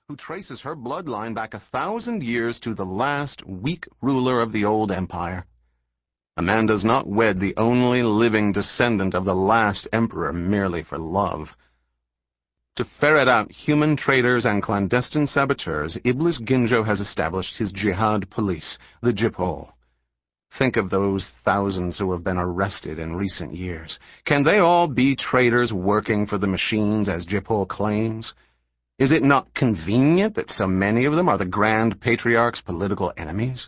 who traces her bloodline back 1,000 years to the last weak ruler of the old empire. A man does not wed the only living descendant of the last emperor merely for love. To ferret out human traitors and clandestine saboteurs, Iblis Ginjo has established his jihad police, the Jipol. Think of those thousands who have been arrested in recent years. Can they all be traitors working for the machines, as Jipol claims? Is it not convenient that so many of them are the Grand Patriarch's political enemies?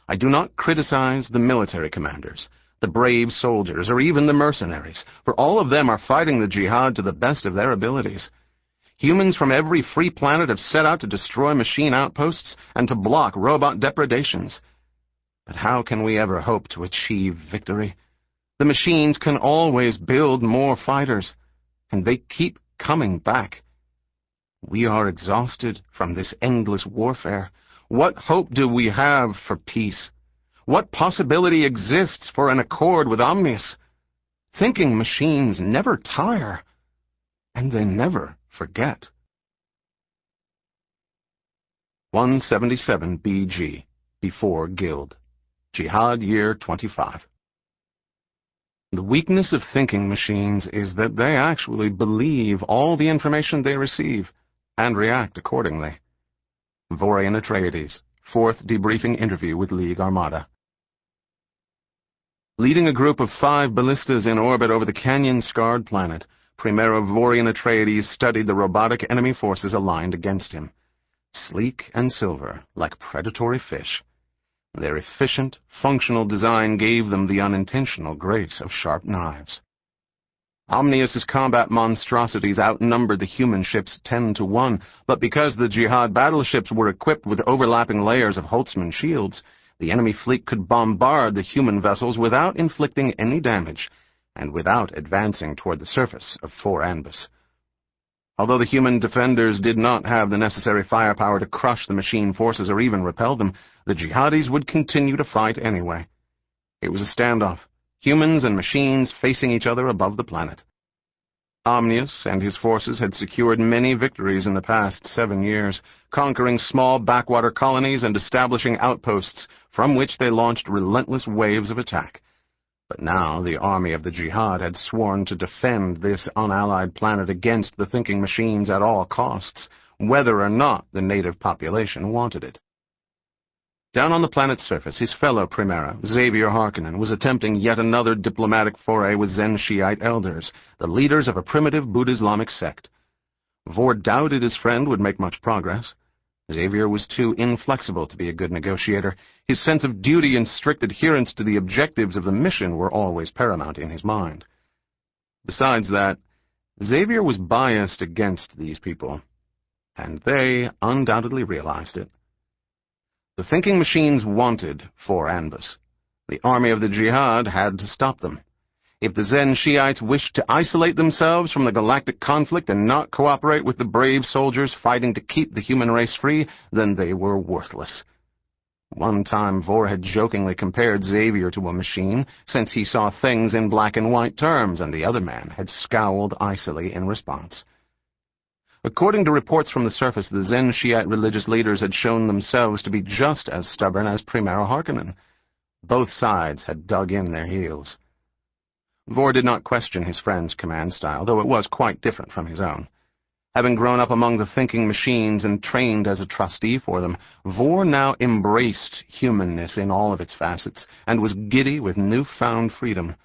I do not criticize the military commanders, the brave soldiers, or even the mercenaries, for all of them are fighting the jihad to the best of their abilities. Humans from every free planet have set out to destroy machine outposts and to block robot depredations. But how can we ever hope to achieve victory? The machines can always build more fighters, and they keep coming back. We are exhausted from this endless warfare. What hope do we have for peace? What possibility exists for an accord with Omnius? Thinking machines never tire, and they never forget. 177 BG, before Guild. Jihad Year 25. The weakness of thinking machines is that they actually believe all the information they receive, and react accordingly. Vorian Atreides, 4th debriefing interview with League Armada. Leading a group of 5 ballistas in orbit over the canyon-scarred planet, Primero Vorian Atreides studied the robotic enemy forces aligned against him. Sleek and silver, like predatory fish, their efficient, functional design gave them the unintentional grace of sharp knives. Omnius's combat monstrosities outnumbered the human ships 10 to 1, but because the Jihad battleships were equipped with overlapping layers of Holtzman shields, the enemy fleet could bombard the human vessels without inflicting any damage, and without advancing toward the surface of For Anbus. Although the human defenders did not have the necessary firepower to crush the machine forces or even repel them, the Jihadis would continue to fight anyway. It was a standoff. Humans and machines facing each other above the planet. Omnius and his forces had secured many victories in the past 7 years, conquering small backwater colonies and establishing outposts from which they launched relentless waves of attack. But now the army of the Jihad had sworn to defend this unallied planet against the thinking machines at all costs, whether or not the native population wanted it. Down on the planet's surface, his fellow Primera, Xavier Harkonnen, was attempting yet another diplomatic foray with Zen Shiite elders, the leaders of a primitive Buddha-Islamic sect. Vor doubted his friend would make much progress. Xavier was too inflexible to be a good negotiator. His sense of duty and strict adherence to the objectives of the mission were always paramount in his mind. Besides that, Xavier was biased against these people, and they undoubtedly realized it. The thinking machines wanted For Anbus. The army of the Jihad had to stop them. If the Zen Shiites wished to isolate themselves from the galactic conflict and not cooperate with the brave soldiers fighting to keep the human race free, then they were worthless. One time Vor had jokingly compared Xavier to a machine, since he saw things in black and white terms, and the other man had scowled icily in response. According to reports from the surface, the Zen Shiite religious leaders had shown themselves to be just as stubborn as Primero Harkonnen. Both sides had dug in their heels. Vor did not question his friend's command style, though it was quite different from his own. Having grown up among the thinking machines and trained as a trustee for them, Vor now embraced humanness in all of its facets, and was giddy with newfound freedom.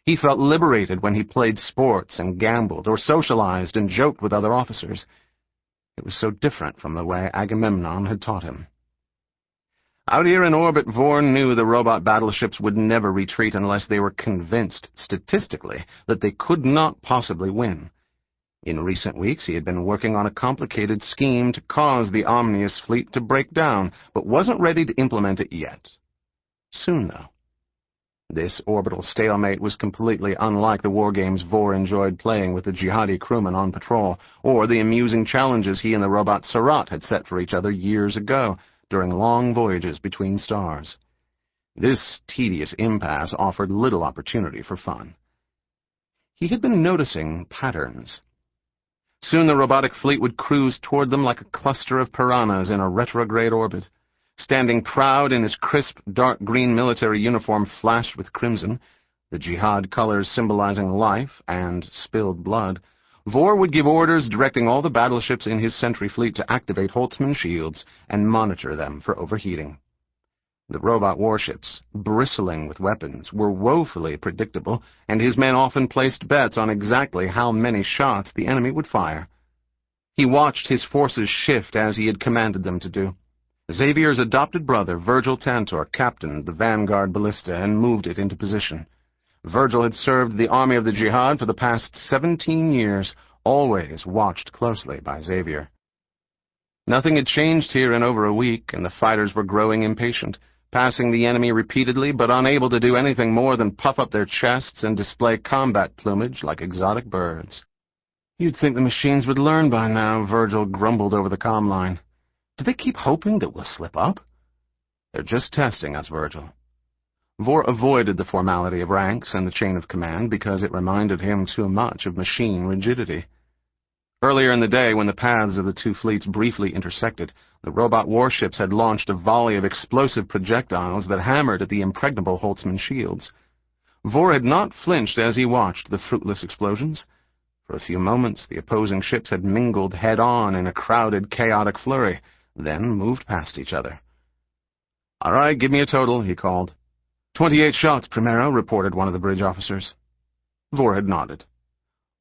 He felt liberated when he played sports and gambled, or socialized and joked with other officers. It was so different from the way Agamemnon had taught him. Out here in orbit, Vor knew the robot battleships would never retreat unless they were convinced, statistically, that they could not possibly win. In recent weeks, he had been working on a complicated scheme to cause the Omnius fleet to break down, but wasn't ready to implement it yet. Soon, though. This orbital stalemate was completely unlike the wargames Vor enjoyed playing with the jihadi crewmen on patrol, or the amusing challenges he and the robot Sarat had set for each other years ago, during long voyages between stars. This tedious impasse offered little opportunity for fun. He had been noticing patterns. Soon the robotic fleet would cruise toward them like a cluster of piranhas in a retrograde orbit. Standing proud in his crisp, dark green military uniform flashed with crimson, the Jihad colors symbolizing life and spilled blood, Vor would give orders directing all the battleships in his sentry fleet to activate Holtzman shields and monitor them for overheating. The robot warships, bristling with weapons, were woefully predictable, and his men often placed bets on exactly how many shots the enemy would fire. He watched his forces shift as he had commanded them to do. Xavier's adopted brother, Virgil Tantor, captained the Vanguard ballista and moved it into position. Virgil had served the army of the Jihad for the past 17 years, always watched closely by Xavier. Nothing had changed here in over a week, and the fighters were growing impatient, passing the enemy repeatedly, but unable to do anything more than puff up their chests and display combat plumage like exotic birds. "You'd think the machines would learn by now," Virgil grumbled over the comm line. "Do they keep hoping that we'll slip up?" "They're just testing us, Virgil." Vor avoided the formality of ranks and the chain of command because it reminded him too much of machine rigidity. Earlier in the day, when the paths of the two fleets briefly intersected, the robot warships had launched a volley of explosive projectiles that hammered at the impregnable Holtzman shields. Vor had not flinched as he watched the fruitless explosions. For a few moments, the opposing ships had mingled head-on in a crowded, chaotic flurry, then moved past each other. "All right, give me a total," he called. 28 shots, Primero," reported one of the bridge officers. Vor had nodded.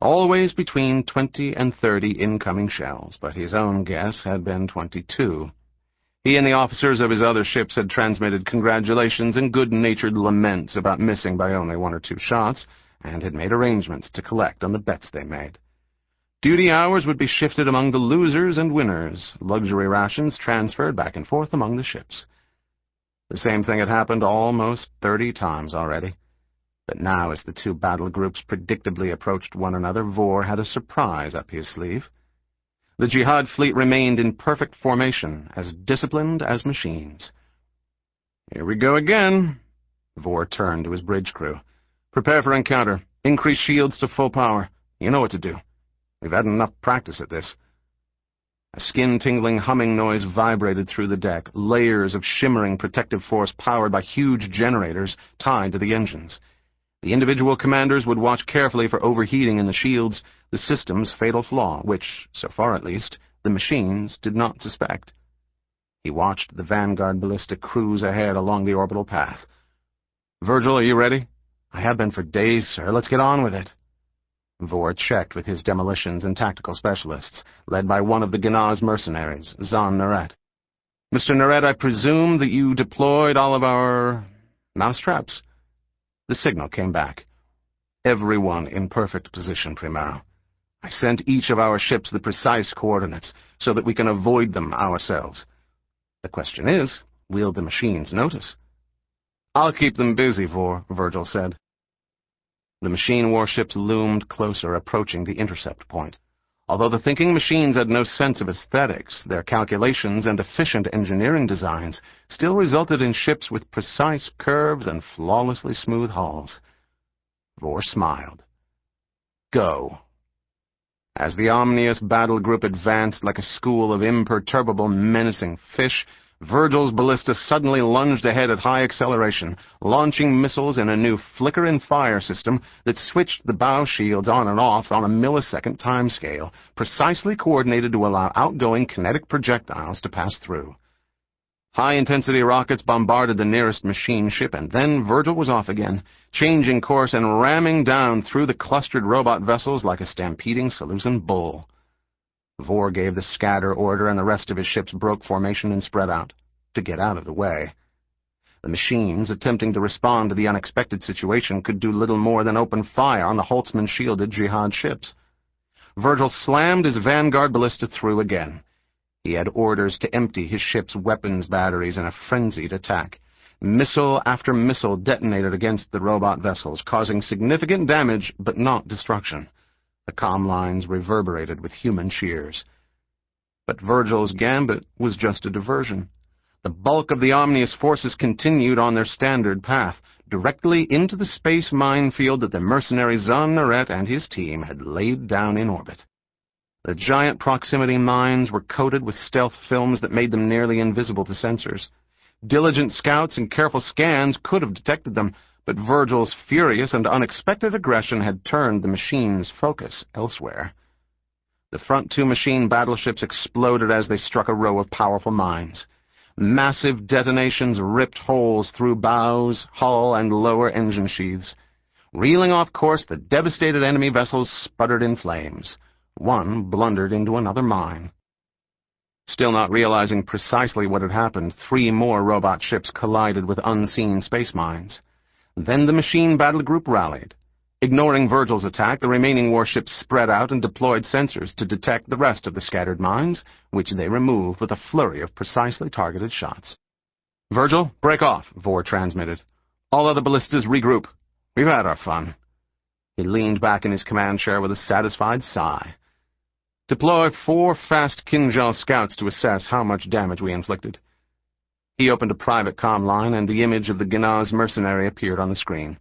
Always between 20 and 30 incoming shells, but his own guess had been 22. He and the officers of his other ships had transmitted congratulations and good-natured laments about missing by only 1 or 2 shots, and had made arrangements to collect on the bets they made. Duty hours would be shifted among the losers and winners, luxury rations transferred back and forth among the ships. The same thing had happened almost 30 times already. But now, as the two battle groups predictably approached one another, Vor had a surprise up his sleeve. The Jihad fleet remained in perfect formation, as disciplined as machines. "Here we go again." Vor turned to his bridge crew. "Prepare for encounter. Increase shields to full power. You know what to do. We've had enough practice at this." A skin-tingling humming noise vibrated through the deck, layers of shimmering protective force powered by huge generators tied to the engines. The individual commanders would watch carefully for overheating in the shields, the system's fatal flaw, which, so far at least, the machines did not suspect. He watched the Vanguard ballista cruise ahead along the orbital path. "Virgil, are you ready?" "I have been for days, sir. Let's get on with it." Vor checked with his demolitions and tactical specialists, led by one of the Gnaz mercenaries, Narrator. "Mr. Narrator, I presume that you deployed all of our mousetraps?" The signal came back. "Everyone in perfect position, Primero. I sent each of our ships the precise coordinates so that we can avoid them ourselves. The question is, will the machines notice?" "I'll keep them busy, Vor," Virgil said. The machine warships loomed closer, approaching the intercept point. Although the thinking machines had no sense of aesthetics, their calculations and efficient engineering designs still resulted in ships with precise curves and flawlessly smooth hulls. Vor smiled. "Go." As the Omnius battle group advanced like a school of imperturbable, menacing fish, Virgil's ballista suddenly lunged ahead at high acceleration, launching missiles in a new flicker-and-fire system that switched the bow shields on and off on a millisecond timescale, precisely coordinated to allow outgoing kinetic projectiles to pass through. High-intensity rockets bombarded the nearest machine ship, and then Virgil was off again, changing course and ramming down through the clustered robot vessels like a stampeding Seleucid bull. Vor gave the scatter order, and the rest of his ships broke formation and spread out, to get out of the way. The machines, attempting to respond to the unexpected situation, could do little more than open fire on the Holtzman-shielded Jihad ships. Virgil slammed his Vanguard ballista through again. He had orders to empty his ship's weapons batteries in a frenzied attack. Missile after missile detonated against the robot vessels, causing significant damage but not destruction. The comm lines reverberated with human cheers. But Virgil's gambit was just a diversion. The bulk of the Omnius forces continued on their standard path, directly into the space minefield that the mercenary Narrator and his team had laid down in orbit. The giant proximity mines were coated with stealth films that made them nearly invisible to sensors. Diligent scouts and careful scans could have detected them, but Virgil's furious and unexpected aggression had turned the machine's focus elsewhere. The front two machine battleships exploded as they struck a row of powerful mines. Massive detonations ripped holes through bows, hull, and lower engine sheaths. Reeling off course, the devastated enemy vessels sputtered in flames. One blundered into another mine. Still not realizing precisely what had happened, 3 more robot ships collided with unseen space mines. Then the machine battle group rallied. Ignoring Virgil's attack, the remaining warships spread out and deployed sensors to detect the rest of the scattered mines, which they removed with a flurry of precisely targeted shots. "Virgil, break off," Vor transmitted. "All other ballistas regroup. We've had our fun." He leaned back in his command chair with a satisfied sigh. "Deploy 4 fast Kinjal scouts to assess how much damage we inflicted." He opened a private comm line, and the image of the Gnaz mercenary appeared on the screen.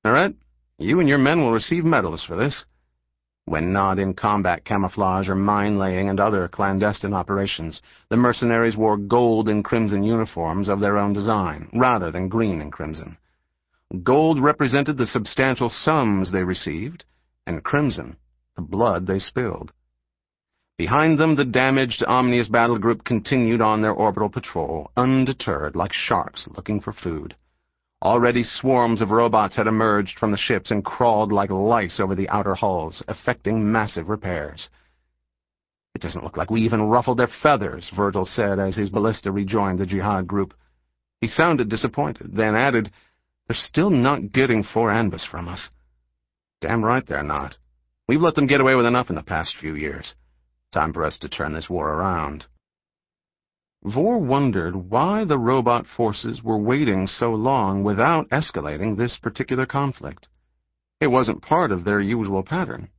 "Narrator, you and your men will receive medals for this. When not in combat camouflage or mine-laying and other clandestine operations, the mercenaries wore gold and crimson uniforms of their own design, rather than green and crimson. Gold represented the substantial sums they received, and crimson, the blood they spilled. Behind them, the damaged Omnius battle group continued on their orbital patrol, undeterred like sharks looking for food. Already swarms of robots had emerged from the ships and crawled like lice over the outer hulls, effecting massive repairs. "It doesn't look like we even ruffled their feathers," Virgil said as his ballista rejoined the Jihad group. He sounded disappointed, then added, "They're still not getting 4 Anbus from us." "Damn right they're not. We've let them get away with enough in the past few years. Time for us to turn this war around." Vor wondered why the robot forces were waiting so long without escalating this particular conflict. It wasn't part of their usual pattern.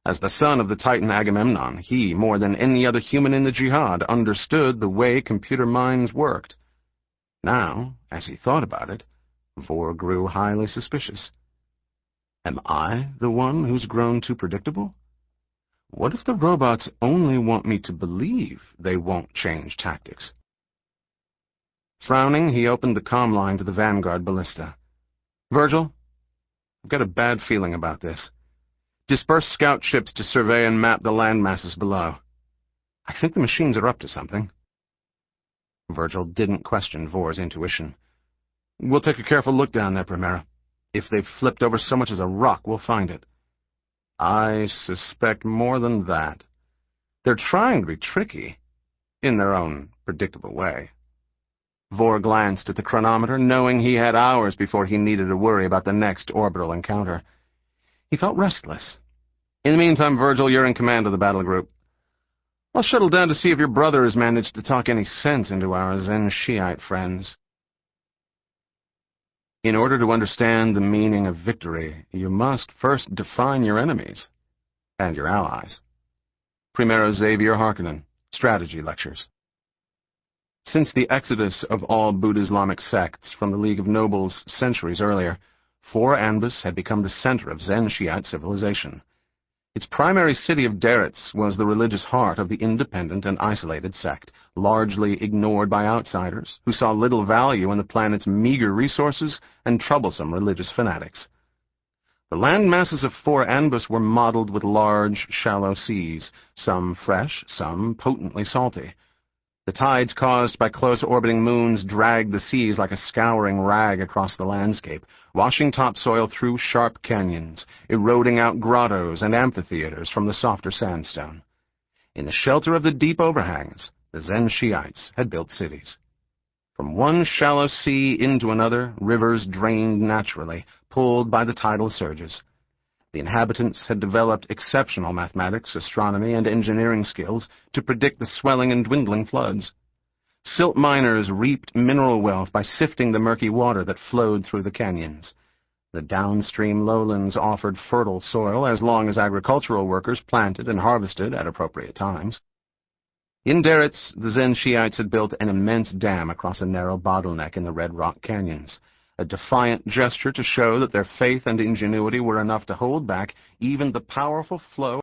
As the son of the Titan Agamemnon, he, more than any other human in the Jihad, understood the way computer minds worked. Now, as he thought about it, Vor grew highly suspicious. Am I the one who's grown too predictable? What if the robots only want me to believe they won't change tactics? Frowning, he opened the comm line to the Vanguard ballista. "Virgil, I've got a bad feeling about this. Disperse scout ships to survey and map the land masses below. I think the machines are up to something." Virgil didn't question Vor's intuition. "We'll take a careful look down there, Primera. If they've flipped over so much as a rock, we'll find it." "I suspect more than that. They're trying to be tricky, in their own predictable way." Vor glanced at the chronometer, knowing he had hours before he needed to worry about the next orbital encounter. He felt restless. "In the meantime, Virgil, you're in command of the battle group. I'll shuttle down to see if your brother has managed to talk any sense into our Zen Shiite friends." In order to understand the meaning of victory, you must first define your enemies and your allies. Primero Xavier Harkonnen, Strategy Lectures. Since the exodus of all Buddha-Islamic sects from the League of Nobles centuries earlier, 4 Anbus had become the center of Zen Shiite civilization. Its primary city of Deretz was the religious heart of the independent and isolated sect, largely ignored by outsiders, who saw little value in the planet's meager resources and troublesome religious fanatics. The land masses of 4 Anbus were mottled with large, shallow seas, some fresh, some potently salty. The tides caused by close-orbiting moons dragged the seas like a scouring rag across the landscape, washing topsoil through sharp canyons, eroding out grottos and amphitheaters from the softer sandstone. In the shelter of the deep overhangs, the Zen Shiites had built cities. From one shallow sea into another, rivers drained naturally, pulled by the tidal surges. The inhabitants had developed exceptional mathematics, astronomy, and engineering skills to predict the swelling and dwindling floods. Silt miners reaped mineral wealth by sifting the murky water that flowed through the canyons. The downstream lowlands offered fertile soil as long as agricultural workers planted and harvested at appropriate times. In Deretz, the Zen Shiites had built an immense dam across a narrow bottleneck in the Red Rock Canyons, a defiant gesture to show that their faith and ingenuity were enough to hold back even the powerful flow